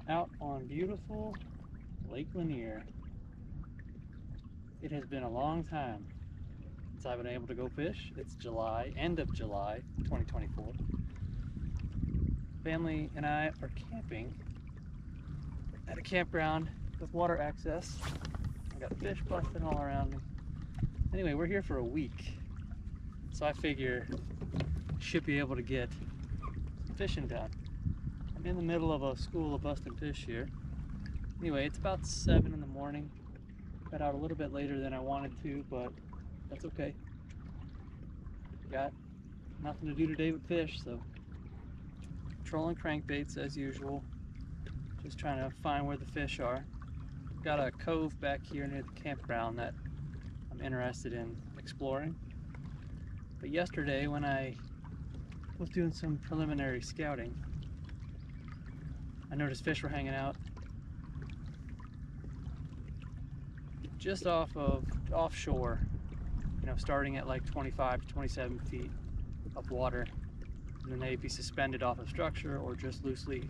Out on beautiful Lake Lanier. It has been a long time since I've been able to go fish. It's July, end of July 2024. Family and I are camping at a campground with water access. I got fish busting all around me. Anyway, we're here for a week, so I figure I should be able to get some fishing done. I'm in the middle of a school of busting fish here. Anyway, it's about 7 in the morning. Got out a little bit later than I wanted to, but that's okay. Got nothing to do today but fish, so trolling crankbaits as usual. Just trying to find where the fish are. Got a cove back here near the campground that I'm interested in exploring. But yesterday when I was doing some preliminary scouting, I noticed fish were hanging out just offshore, starting at like 25 to 27 feet of water, and then they'd be suspended off a structure or just loosely,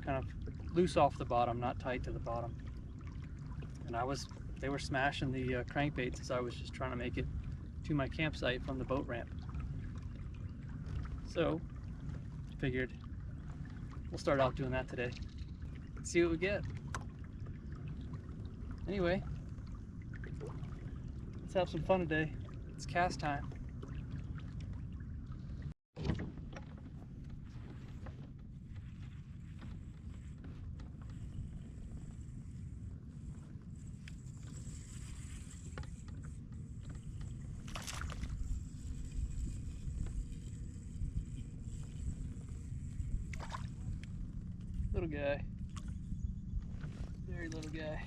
kind of loose off the bottom, not tight to the bottom. And they were smashing the crankbaits as I was just trying to make it to my campsite from the boat ramp. So figured we'll start out doing that today. Let's see what we get. Anyway, let's have some fun today. It's cast time. Little guy. Very little guy.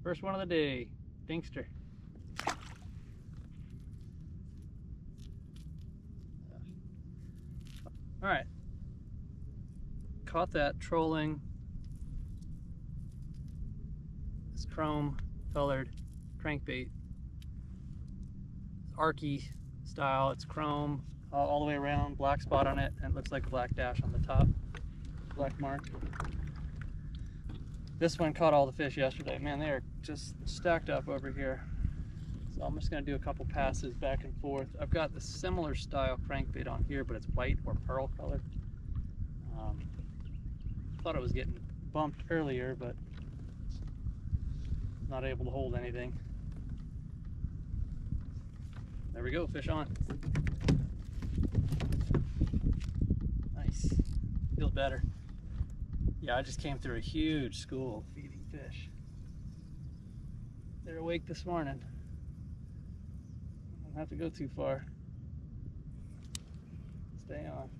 First one of the day, Dinkster. All right, caught that trolling this chrome colored crankbait. It's arky style, it's chrome all the way around, black spot on it, and it looks like a black dash on the top, black mark. This one caught all the fish yesterday. Man, they are just stacked up over here. So I'm just gonna do a couple passes back and forth. I've got the similar style crankbait on here, but it's white or pearl colored. Thought it was getting bumped earlier, but not able to hold anything. There we go, fish on. Nice, feels better. Yeah, I just came through a huge school feeding fish. They're awake this morning. I don't have to go too far. Stay on.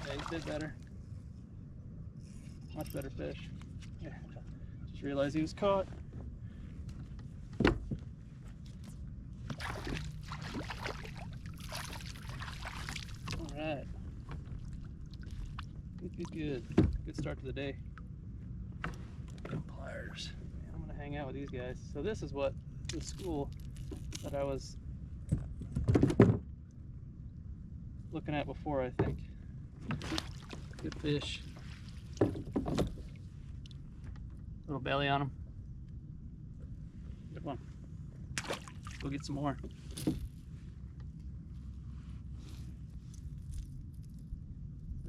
Yeah, he did better. Much better fish. Yeah. Just realized he was caught. Alright. Good. Good start to the day. Good pliers. Man, I'm gonna hang out with these guys. So this is what the school that I was looking at before, I think. Good fish. Little belly on them. Good one. Go get some more.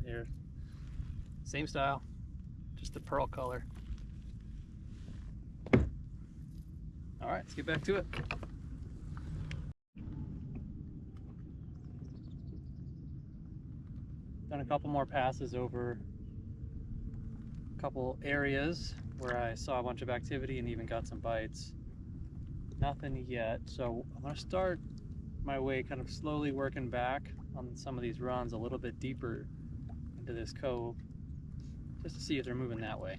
Here. Same style, just the pearl color. All right, let's get back to it. Done a couple more passes over a couple areas where I saw a bunch of activity and even got some bites. Nothing yet, so I'm gonna start my way kind of slowly working back on some of these runs a little bit deeper into this cove, just to see if they're moving that way.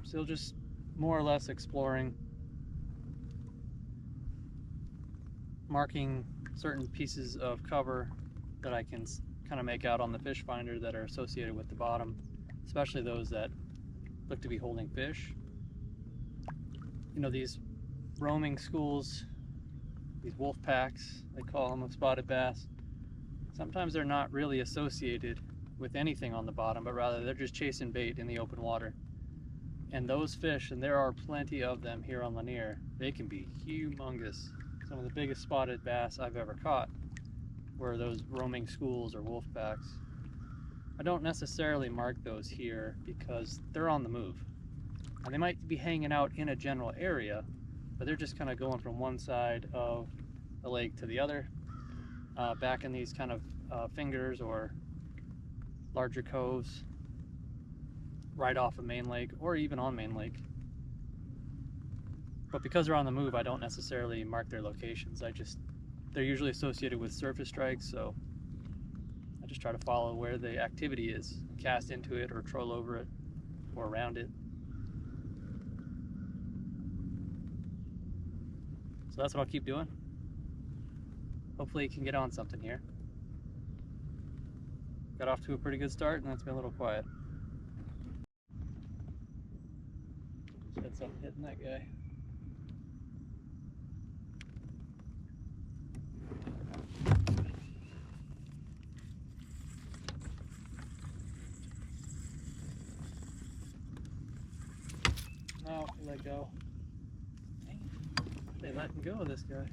Still just more or less exploring, marking certain pieces of cover that I can kind of make out on the fish finder that are associated with the bottom, especially those that look to be holding fish. You know, these roaming schools, these wolf packs, they call them, of spotted bass, sometimes they're not really associated with anything on the bottom, but rather they're just chasing bait in the open water. And those fish, and there are plenty of them here on Lanier, they can be humongous. Some of the biggest spotted bass I've ever caught were those roaming schools or wolf packs. I don't necessarily mark those here because they're on the move. And they might be hanging out in a general area, but they're just kind of going from one side of the lake to the other, back in these kind of fingers or larger coves right off of main lake or even on main lake. But because they're on the move, I don't necessarily mark their locations. They're usually associated with surface strikes, so I just try to follow where the activity is and cast into it or troll over it or around it. So that's what I'll keep doing. Hopefully you can get on something here. Got off to a pretty good start, and that's been a little quiet. Just had something hitting that guy. No, let go. They letting go of this guy.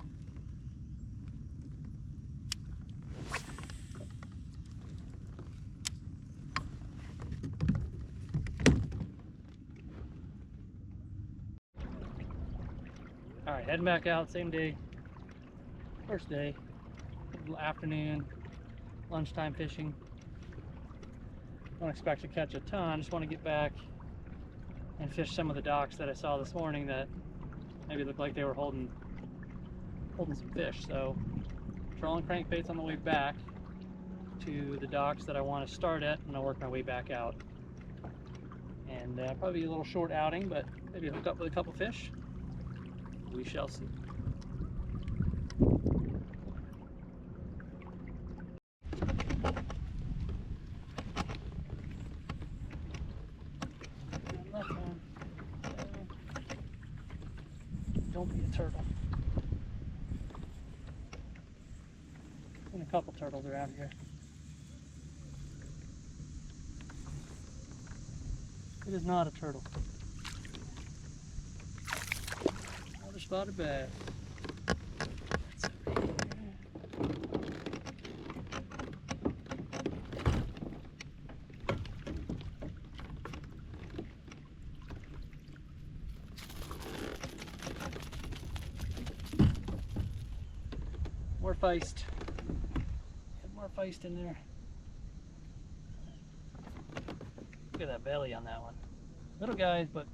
Alright, heading back out, same day. First day. Afternoon, lunchtime fishing. Don't expect to catch a ton, just want to get back and fish some of the docks that I saw this morning that maybe looked like they were holding some fish. So trolling crankbaits on the way back to the docks that I want to start at, and I'll work my way back out. And probably a little short outing, but maybe hook up with a couple fish. We shall see. Don't be a turtle. And a couple turtles around here. It is not a turtle. Another spotted bass. More feist. Get more feist in there. Look at that belly on that one. Little guys, but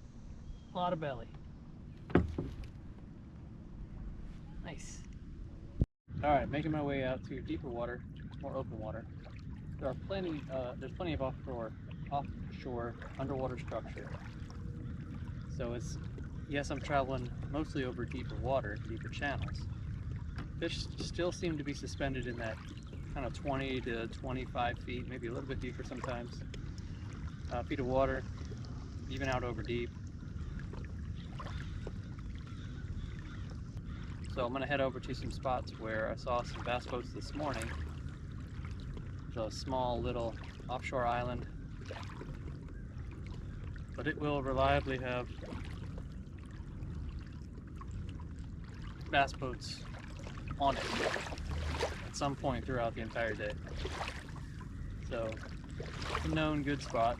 a lot of belly. Nice. Alright, making my way out to deeper water, more open water. There's plenty of offshore underwater structure. So yes, I'm traveling mostly over deeper water, deeper channels. Fish still seem to be suspended in that kind of 20 to 25 feet, maybe a little bit deeper sometimes, feet of water, even out over deep. So I'm going to head over to some spots where I saw some bass boats this morning. There's a small little offshore island, but it will reliably have bass boats on it at some point throughout the entire day. So it's a known good spot.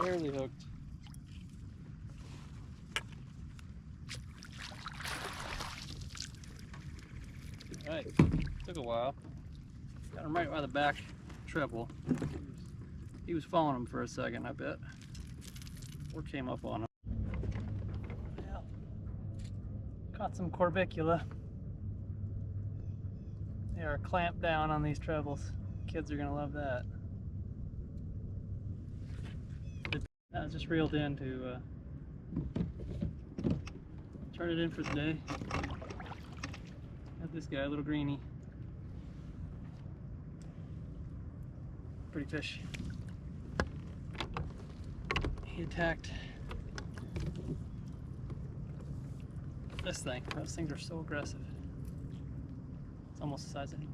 Barely hooked. Alright, took a while. Got him right by the back treble. He was following him for a second, I bet. Or came up on him. Yeah. Caught some corbicula. They are clamped down on these trebles. Kids are gonna love that. I was just reeled in to turn it in for the day. Got this guy, a little greenie. Pretty fish. He attacked this thing. Those things are so aggressive. It's almost the size of him.